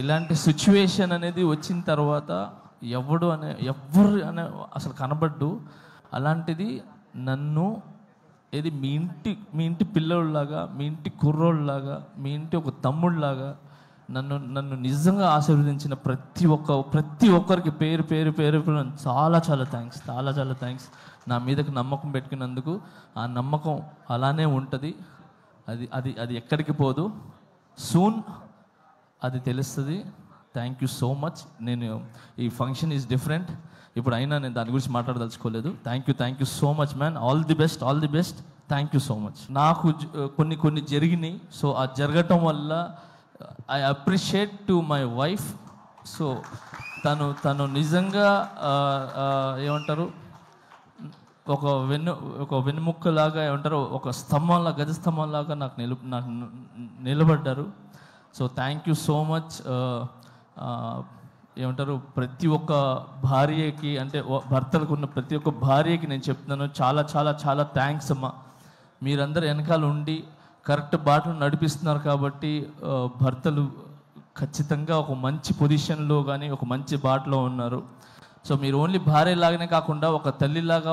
ఇలాంటి సిచ్యువేషన్ అనేది వచ్చిన తర్వాత ఎవరు అనే అసలు కనబడ్డు. అలాంటిది నన్ను మీ ఇంటి పిల్లోళ్ళలాగా, మీ ఇంటి కుర్రోళ్ళలాగా, మీ ఇంటి ఒక తమ్ముళ్ళలాగా నన్ను నిజంగా ఆశీర్వదించిన ప్రతి ఒక్కరికి పేరు పేరు పేరు చాలా చాలా థ్యాంక్స్. నా మీదకి నమ్మకం పెట్టుకున్నందుకు. ఆ నమ్మకం అలానే ఉంటుంది, అది ఎక్కడికి పోదు. సూన్ అది తెలుస్తుంది. Thank you so much. నేను ఈ ఫంక్షన్ ఈజ్ డిఫరెంట్ ఇప్పుడు, అయినా నేను దాని గురించి మాట్లాడదలుచుకోలేదు. Thank you so much man. All the best. Thank you so much. నాకు కొన్ని జరిగినాయి. సో ఆ జరగటం వల్ల I appreciate to my wife. So తను నిజంగా ఏమంటారు, ఒక వెన్నుముక్కలాగా ఏమంటారు, ఒక గజస్తంభంలాగా నాకు నిలబడ్డారు. So thank you so much. ఏమంటారు, ప్రతి ఒక్క భార్యకి, అంటే భర్తలకు ఉన్న ప్రతి ఒక్క భార్యకి నేను చెప్తున్నాను, చాలా చాలా చాలా థ్యాంక్స్ అమ్మా. మీరందరూ వెనకాల ఉండి కరెక్ట్ బాటలు నడిపిస్తున్నారు కాబట్టి భర్తలు ఖచ్చితంగా ఒక మంచి పొజిషన్లో కానీ ఒక మంచి బాటలో ఉన్నారు. సో మీరు ఓన్లీ భార్యలాగానే కాకుండా ఒక తల్లిలాగా,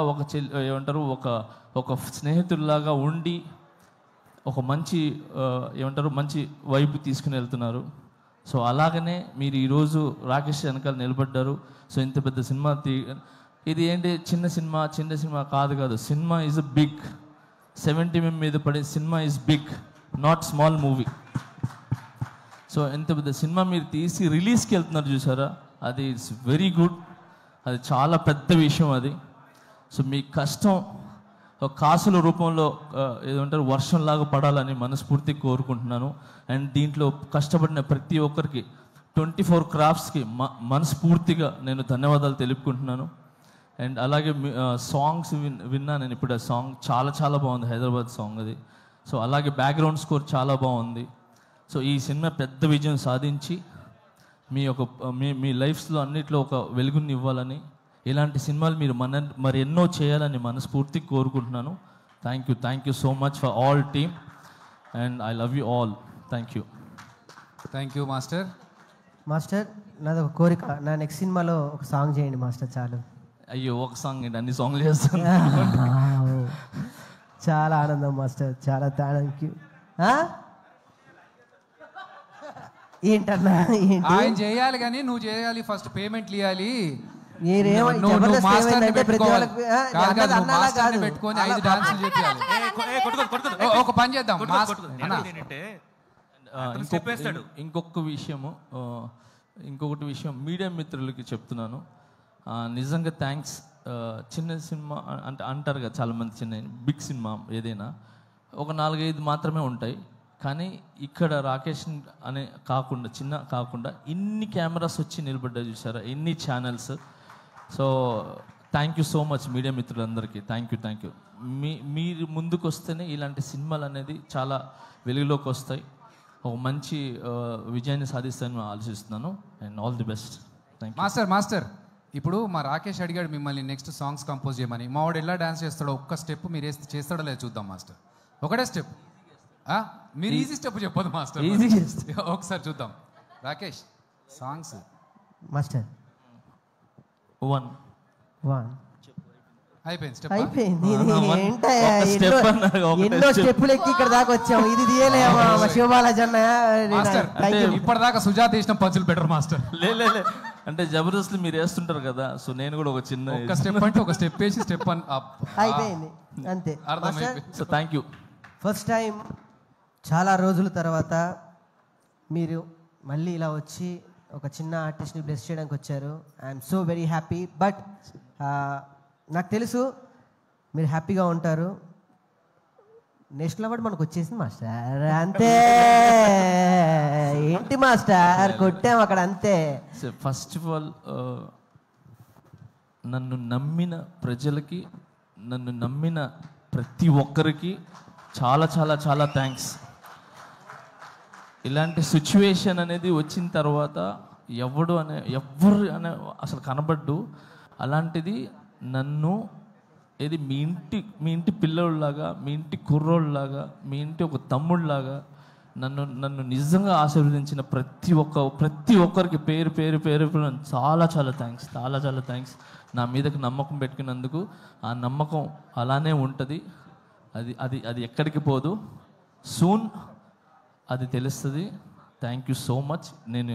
ఏమంటారు, ఒక స్నేహితుల్లాగా ఉండి ఒక మంచి మంచి వైపు తీసుకుని వెళ్తున్నారు. సో అలాగనే మీరు ఈరోజు రాకేష్ వెనకాల నిలబడ్డారు. సో ఇంత పెద్ద సినిమా ఇది ఏంటి, చిన్న సినిమా కాదు. Cinema is big. 70 mm మీద పడే cinema is big, not small movie. So ఎంత పెద్ద సినిమా మీరు తీసి రిలీజ్కి వెళ్తున్నారు చూసారా, అది ఇట్స్ వెరీ గుడ్. అది చాలా పెద్ద విషయం అది. సో మీ కష్టం ఒక కాసుల రూపంలో ఏదంటారు వర్షంలాగా పడాలని మనస్ఫూర్తిగా కోరుకుంటున్నాను. అండ్ దీంట్లో కష్టపడిన ప్రతి ఒక్కరికి 24 క్రాఫ్ట్స్కి మనస్ఫూర్తిగా నేను ధన్యవాదాలు తెలుపుకుంటున్నాను. అండ్ అలాగే సాంగ్స్ విన్నా నేను ఇప్పుడు. ఆ సాంగ్ చాలా చాలా బాగుంది, హైదరాబాద్ సాంగ్ అది. సో అలాగే బ్యాక్గ్రౌండ్ స్కోర్ చాలా బాగుంది. సో ఈ సినిమా పెద్ద విజయం సాధించి మీ లైఫ్స్లో అన్నిట్లో ఒక వెలుగుని ఇవ్వాలని, ఇలాంటి సినిమాలు మీరు మరి ఎన్నో చేయాలని మనస్ఫూర్తిగా కోరుకుంటున్నాను. Thank you so much for all team and I love you all. Thank you master. నాది ఒక కోరిక, నా నెక్స్ట్ సినిమాలో ఒక సాంగ్ చేయండి మాస్టర్. చాలు. అయ్యో, ఒక సాంగ్ ఏంటి, అన్ని సాంగ్లు చేస్తాను. చాలా ఆనందం మాస్టర్, చాలా థ్యాంక్ యూ. ఏంటన్నా ఆయన చేయాలి కానీ నువ్వు చేయాలి, ఫస్ట్ పేమెంట్లు ఇవ్వాలి. పెట్టుకొని 5 డాన్సులు చెప్పాలి. ఒక పని చేద్దాం. ఇంకొకటి విషయం మీడియా మిత్రులకి చెప్తున్నాను. నిజంగా థ్యాంక్స్. చిన్న సినిమా అంటే అంటారు కదా చాలామంది, బిగ్ సినిమా ఏదైనా ఒక 4-5 మాత్రమే ఉంటాయి. కానీ ఇక్కడ రాకేష్ అనే కాకుండా ఇన్ని కెమెరాస్ వచ్చి నిలబడ్డా చూసారా, ఇన్ని channels. So thank you so much media మిత్రులందరికీ. Thank you. మీరు ముందుకు వస్తేనే ఇలాంటి సినిమాలు అనేది చాలా వెలుగులోకి వస్తాయి, ఒక మంచి విజయాన్ని సాధిస్తానని ఆలోచిస్తున్నాను. And all the best. Thank you. Master ఇప్పుడు మా రాకేష్ అడిగాడు మిమ్మల్ని నెక్స్ట్ సాంగ్స్ కంపోజ్ చేయమని. మా వాడు ఎలా డాన్స్ చేస్తాడో ఒక్క స్టెప్ మీరు చేస్తాడో లేదు చూద్దాం మాస్టర్. ఒకటే స్టెప్, మీరు ఈజీ స్టెప్ చెప్పదు మాస్టర్, ఒకసారి చూద్దాం. Rakesh songs master. 1 అయిపోయింది. ఎన్నో స్టెప్పులు ఎక్కి ఇక్కడ దాకా వచ్చాము, ఇది తీయలేమా శివబాలాజీ అన్న. ఇప్పటిదాకా సుజాత వేసిన పంచులు బెటర్ మాస్టర్. లే అంటే జబర్దస్త్ మీరు వేస్తుంటారు కదా, సో నేను కూడా ఒక స్టెప్ అంటే ఒక స్టెప్ వేసి స్టెప్ అయిపోయింది అంతే. So thank you. First time చాలా రోజుల తర్వాత మీరు మళ్ళీ ఇలా వచ్చి ఒక చిన్న ఆర్టిస్ట్ని బ్లెస్ చేయడానికి వచ్చారు. I'm so very happy. But నాకు తెలుసు మీరు హ్యాపీగా ఉంటారు. నేషనల్ అవార్డు మనకు వచ్చేసింది మాస్టర్, అంతే. ఏంటి మాస్టర్ కొట్టాం అక్కడ, అంతే. ఫస్ట్ ఆఫ్ ఆల్ నన్ను నమ్మిన ప్రజలకి, నన్ను నమ్మిన ప్రతి ఒక్కరికి చాలా చాలా చాలా థ్యాంక్స్. ఇలాంటి సిచ్యువేషన్ అనేది వచ్చిన తర్వాత ఎవరు అనే అసలు కనబడ్డు. అలాంటిది నన్ను మీ ఇంటి పిల్లోళ్ళలాగా, మీ ఇంటి కుర్రోళ్ళలాగా, మీ ఇంటి ఒక తమ్ముళ్ళలాగా నన్ను నిజంగా ఆశీర్వదించిన ప్రతి ఒక్కరికి పేరు పేరు పేరు పేరు చాలా చాలా థ్యాంక్స్. నా మీదకి నమ్మకం పెట్టుకున్నందుకు. ఆ నమ్మకం అలానే ఉంటుంది, అది అది అది ఎక్కడికి పోదు. సూన్ అది తెలుస్తుంది. Thank you so much. నేను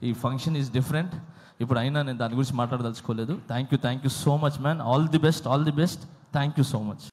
ఈ ఫంక్షన్ ఈజ్ డిఫరెంట్, ఇప్పుడు అయినా నేను దాని గురించి మాట్లాడదలుచుకోలేదు. Thank you so much man. All the best. Thank you so much.